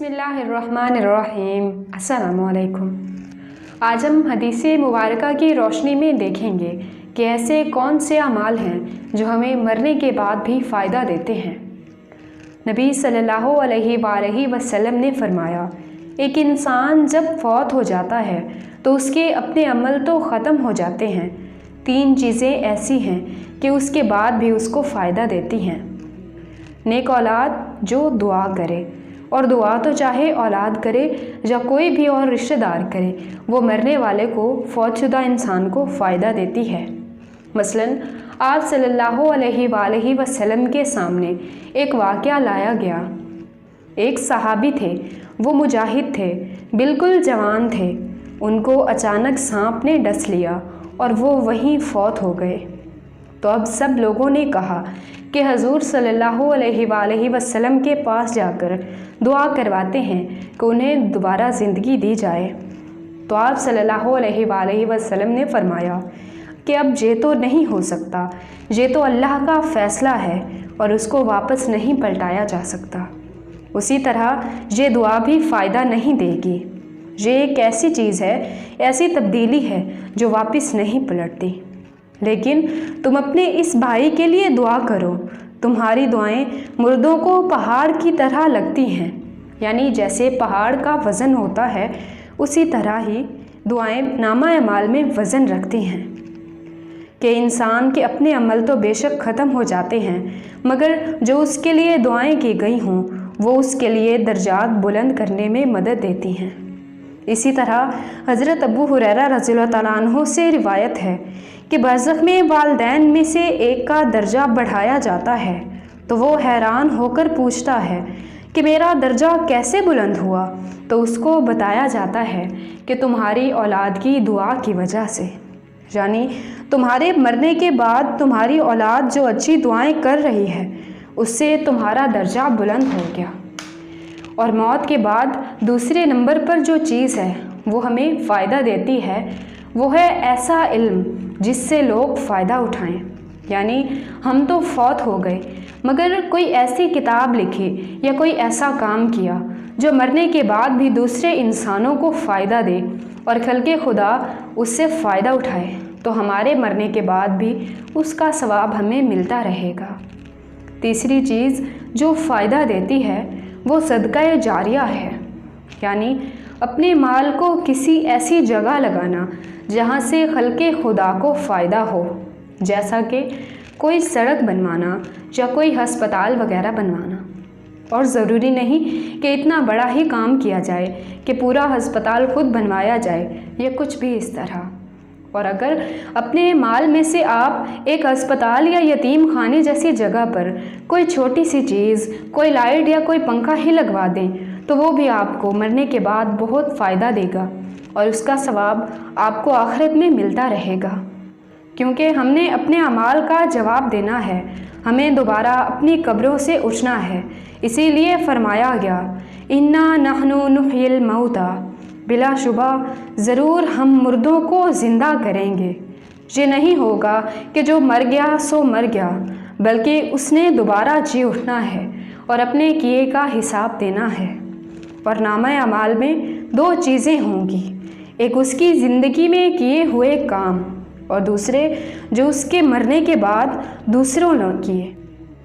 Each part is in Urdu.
بسم اللہ الرحمن الرحیم۔ السلام علیکم۔ آج ہم حدیث مبارکہ کی روشنی میں دیکھیں گے کہ ایسے کون سے اعمال ہیں جو ہمیں مرنے کے بعد بھی فائدہ دیتے ہیں۔ نبی صلی اللہ علیہ وآلہ وسلم نے فرمایا، ایک انسان جب فوت ہو جاتا ہے تو اس کے اپنے عمل تو ختم ہو جاتے ہیں، 3 چیزیں ایسی ہیں کہ اس کے بعد بھی اس کو فائدہ دیتی ہیں۔ نیک اولاد جو دعا کرے، اور دعا تو چاہے اولاد کرے یا کوئی بھی اور رشتہ دار کرے، وہ مرنے والے کو، فوت شدہ انسان کو فائدہ دیتی ہے۔ مثلاً آپ صلی اللہ علیہ وآلہ وسلم کے سامنے ایک واقعہ لایا گیا۔ ایک صحابی تھے، وہ مجاہد تھے، بالکل جوان تھے، ان کو اچانک سانپ نے ڈس لیا اور وہ وہیں فوت ہو گئے۔ تو اب سب لوگوں نے کہا کہ حضور صلی اللہ علیہ وآلہ وسلم کے پاس جا کر دعا کرواتے ہیں کہ انہیں دوبارہ زندگی دی جائے۔ تو آپ صلی اللہ علیہ وآلہ وسلم نے فرمایا کہ اب یہ تو نہیں ہو سکتا، یہ تو اللہ کا فیصلہ ہے اور اس کو واپس نہیں پلٹایا جا سکتا۔ اسی طرح یہ دعا بھی فائدہ نہیں دے گی۔ یہ ایک ایسی چیز ہے، ایسی تبدیلی ہے جو واپس نہیں پلٹتی۔ لیکن تم اپنے اس بھائی کے لیے دعا کرو، تمہاری دعائیں مردوں کو پہاڑ کی طرح لگتی ہیں، یعنی جیسے پہاڑ کا وزن ہوتا ہے اسی طرح ہی دعائیں نامہ اعمال میں وزن رکھتی ہیں۔ کہ انسان کے اپنے عمل تو بے شک ختم ہو جاتے ہیں، مگر جو اس کے لیے دعائیں کی گئی ہوں وہ اس کے لیے درجات بلند کرنے میں مدد دیتی ہیں۔ اسی طرح حضرت ابو ہریرہ رضی اللہ تعالیٰ عنہ سے روایت ہے کہ برزخ میں والدین میں سے ایک کا درجہ بڑھایا جاتا ہے تو وہ حیران ہو کر پوچھتا ہے کہ میرا درجہ کیسے بلند ہوا؟ تو اس کو بتایا جاتا ہے کہ تمہاری اولاد کی دعا کی وجہ سے، یعنی تمہارے مرنے کے بعد تمہاری اولاد جو اچھی دعائیں کر رہی ہے اس سے تمہارا درجہ بلند ہو گیا۔ اور موت کے بعد دوسرے نمبر پر جو چیز ہے وہ ہمیں فائدہ دیتی ہے، وہ ہے ایسا علم جس سے لوگ فائدہ اٹھائیں۔ یعنی ہم تو فوت ہو گئے مگر کوئی ایسی کتاب لکھی یا کوئی ایسا کام کیا جو مرنے کے بعد بھی دوسرے انسانوں کو فائدہ دے اور خلق خدا اس سے فائدہ اٹھائے، تو ہمارے مرنے کے بعد بھی اس کا ثواب ہمیں ملتا رہے گا۔ تیسری چیز جو فائدہ دیتی ہے وہ صدقہ جاریہ ہے، یعنی اپنے مال کو کسی ایسی جگہ لگانا جہاں سے خلق خدا کو فائدہ ہو، جیسا کہ کوئی سڑک بنوانا یا کوئی ہسپتال وغیرہ بنوانا۔ اور ضروری نہیں کہ اتنا بڑا ہی کام کیا جائے کہ پورا ہسپتال خود بنوایا جائے یا کچھ بھی اس طرح۔ اور اگر اپنے مال میں سے آپ ایک ہسپتال یا یتیم خانے جیسی جگہ پر کوئی چھوٹی سی چیز، کوئی لائٹ یا کوئی پنکھا ہی لگوا دیں تو وہ بھی آپ کو مرنے کے بعد بہت فائدہ دے گا اور اس کا ثواب آپ کو آخرت میں ملتا رہے گا۔ کیونکہ ہم نے اپنے اعمال کا جواب دینا ہے، ہمیں دوبارہ اپنی قبروں سے اٹھنا ہے۔ اسی لیے فرمایا گیا، انا نحن نحیی الموتیٰ، بلا شبہ ضرور ہم مردوں کو زندہ کریں گے۔ یہ نہیں ہوگا کہ جو مر گیا سو مر گیا، بلکہ اس نے دوبارہ جی اٹھنا ہے اور اپنے کیے کا حساب دینا ہے۔ اور نامہ اعمال میں 2 چیزیں ہوں گی، ایک اس کی زندگی میں کیے ہوئے کام اور دوسرے جو اس کے مرنے کے بعد دوسروں نے کیے۔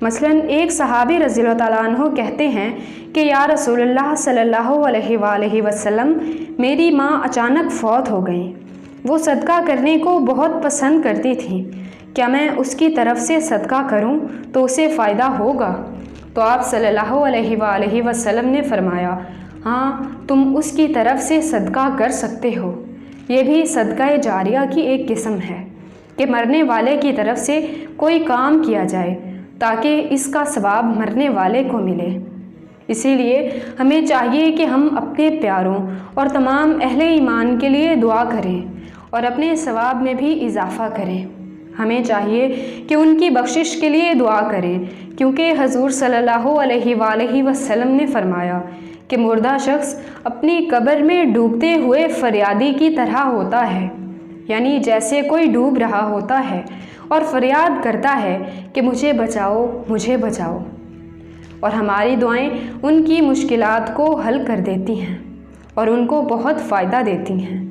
مثلاً ایک صحابی رضی اللہ تعالیٰ عنہ کہتے ہیں کہ یا رسول اللہ صلی اللہ علیہ وآلہ وسلم، میری ماں اچانک فوت ہو گئیں، وہ صدقہ کرنے کو بہت پسند کرتی تھیں، کیا میں اس کی طرف سے صدقہ کروں تو اسے فائدہ ہوگا؟ تو آپ صلی اللہ علیہ وآلہ وسلم نے فرمایا، ہاں تم اس کی طرف سے صدقہ کر سکتے ہو۔ یہ بھی صدقہ جاریہ کی ایک قسم ہے کہ مرنے والے کی طرف سے کوئی کام کیا جائے تاکہ اس کا ثواب مرنے والے کو ملے۔ اسی لیے ہمیں چاہیے کہ ہم اپنے پیاروں اور تمام اہل ایمان کے لیے دعا کریں اور اپنے ثواب میں بھی اضافہ کریں۔ ہمیں چاہیے کہ ان کی بخشش کے لیے دعا کریں، کیونکہ حضور صلی اللہ علیہ وآلہ وسلم نے فرمایا کہ مردہ شخص اپنی قبر میں ڈوبتے ہوئے فریادی کی طرح ہوتا ہے، یعنی جیسے کوئی ڈوب رہا ہوتا ہے اور فریاد کرتا ہے کہ مجھے بچاؤ، مجھے بچاؤ۔ اور ہماری دعائیں ان کی مشکلات کو حل کر دیتی ہیں اور ان کو بہت فائدہ دیتی ہیں۔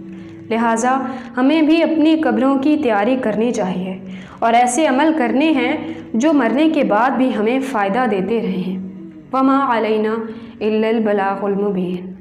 لہٰذا ہمیں بھی اپنی قبروں کی تیاری کرنی چاہیے اور ایسے عمل کرنے ہیں جو مرنے کے بعد بھی ہمیں فائدہ دیتے رہیں۔ وما علینا الا البلاغ المبین۔